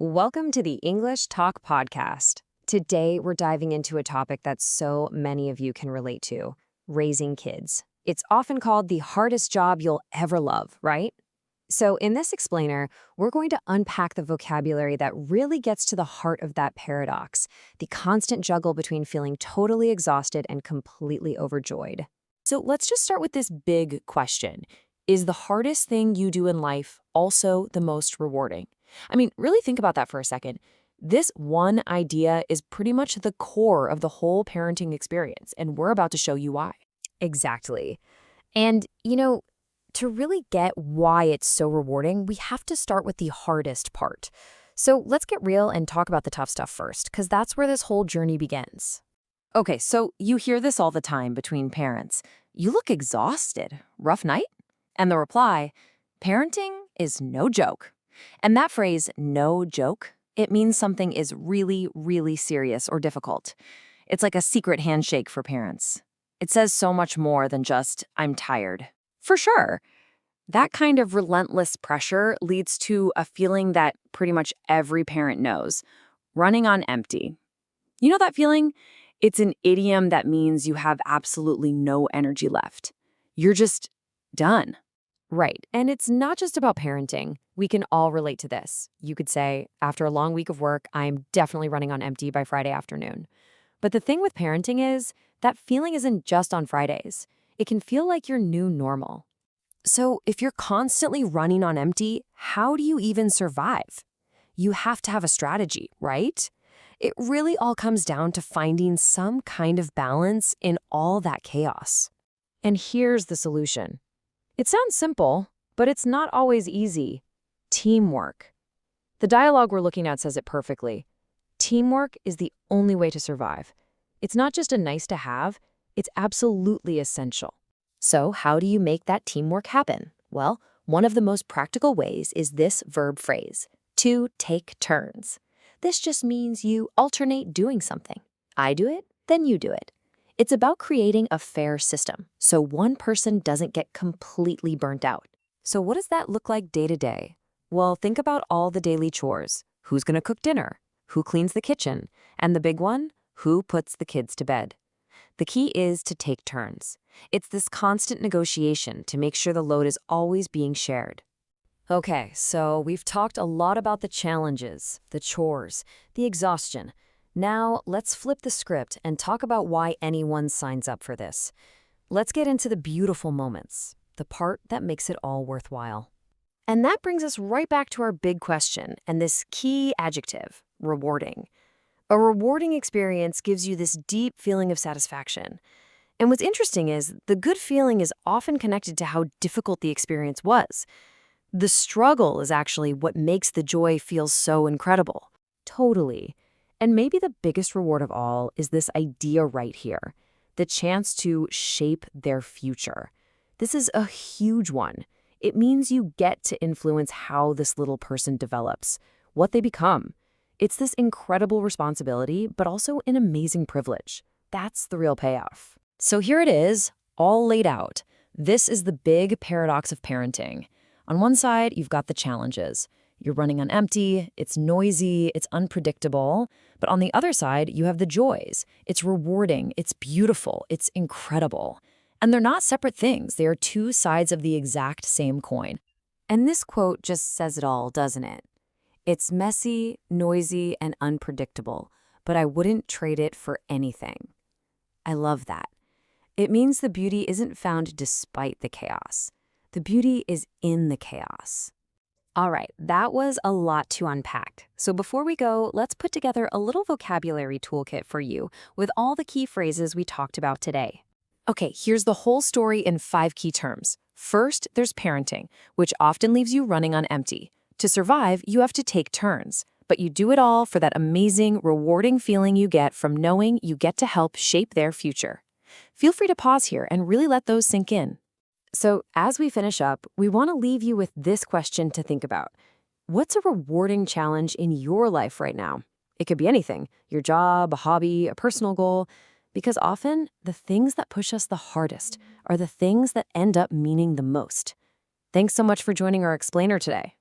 Welcome to the English Talk Podcast. Today, we're diving into a topic that so many of you can relate to, raising kids. It's often called the hardest job you'll ever love, right? So in this explainer, we're going to unpack the vocabulary that really gets to the heart of that paradox, the constant juggle between feeling totally exhausted and completely overjoyed. So let's just start with this big question. Is the hardest thing you do in life also the most rewarding? I mean, really think about that for a second. This one idea is pretty much the core of the whole parenting experience, and we're about to show you why. Exactly. And, to really get why it's so rewarding, we have to start with the hardest part. So let's get real and talk about the tough stuff first, because that's where this whole journey begins. Okay, so you hear this all the time between parents. You look exhausted. Rough night? And the reply, parenting is no joke. And that phrase, no joke, it means something is really, really serious or difficult. It's like a secret handshake for parents. It says so much more than just, I'm tired. For sure, that kind of relentless pressure leads to a feeling that pretty much every parent knows, running on empty. You know that feeling? It's an idiom that means you have absolutely no energy left. You're just done. Right. And it's not just about parenting. We can all relate to this. You could say, after a long week of work, I'm definitely running on empty by Friday afternoon. But the thing with parenting is that feeling isn't just on Fridays. It can feel like your new normal. So if you're constantly running on empty, how do you even survive? You have to have a strategy, right? It really all comes down to finding some kind of balance in all that chaos. And here's the solution. It sounds simple, but it's not always easy. Teamwork. The dialogue we're looking at says it perfectly. Teamwork is the only way to survive. It's not just a nice to have, it's absolutely essential. So how do you make that teamwork happen? Well, one of the most practical ways is this verb phrase, to take turns. This just means you alternate doing something. I do it, then you do it. It's about creating a fair system, so one person doesn't get completely burnt out. So what does that look like day to day? Well, think about all the daily chores. Who's going to cook dinner? Who cleans the kitchen? And the big one, who puts the kids to bed? The key is to take turns. It's this constant negotiation to make sure the load is always being shared. Okay, so we've talked a lot about the challenges, the chores, the exhaustion. Now, let's flip the script and talk about why anyone signs up for this. Let's get into the beautiful moments, the part that makes it all worthwhile. And that brings us right back to our big question and this key adjective, rewarding. A rewarding experience gives you this deep feeling of satisfaction. And what's interesting is the good feeling is often connected to how difficult the experience was. The struggle is actually what makes the joy feel so incredible. Totally. And maybe the biggest reward of all is this idea right here, the chance to shape their future. This is a huge one. It means you get to influence how this little person develops, what they become. It's this incredible responsibility, but also an amazing privilege. That's the real payoff. So here it is, all laid out. This is the big paradox of parenting. On one side, you've got the challenges. You're running on empty, it's noisy, it's unpredictable. But on the other side, you have the joys. It's rewarding, it's beautiful, it's incredible. And they're not separate things. They are two sides of the exact same coin. And this quote just says it all, doesn't it? It's messy, noisy, and unpredictable, but I wouldn't trade it for anything. I love that. It means the beauty isn't found despite the chaos. The beauty is in the chaos. All right, that was a lot to unpack. So before we go, let's put together a little vocabulary toolkit for you with all the key phrases we talked about today. Okay, here's the whole story in 5 key terms. First, there's parenting, which often leaves you running on empty. To survive, you have to take turns, but you do it all for that amazing, rewarding feeling you get from knowing you get to help shape their future. Feel free to pause here and really let those sink in. So as we finish up, we want to leave you with this question to think about. What's a rewarding challenge in your life right now? It could be anything, your job, a hobby, a personal goal, because often the things that push us the hardest are the things that end up meaning the most. Thanks so much for joining our explainer today.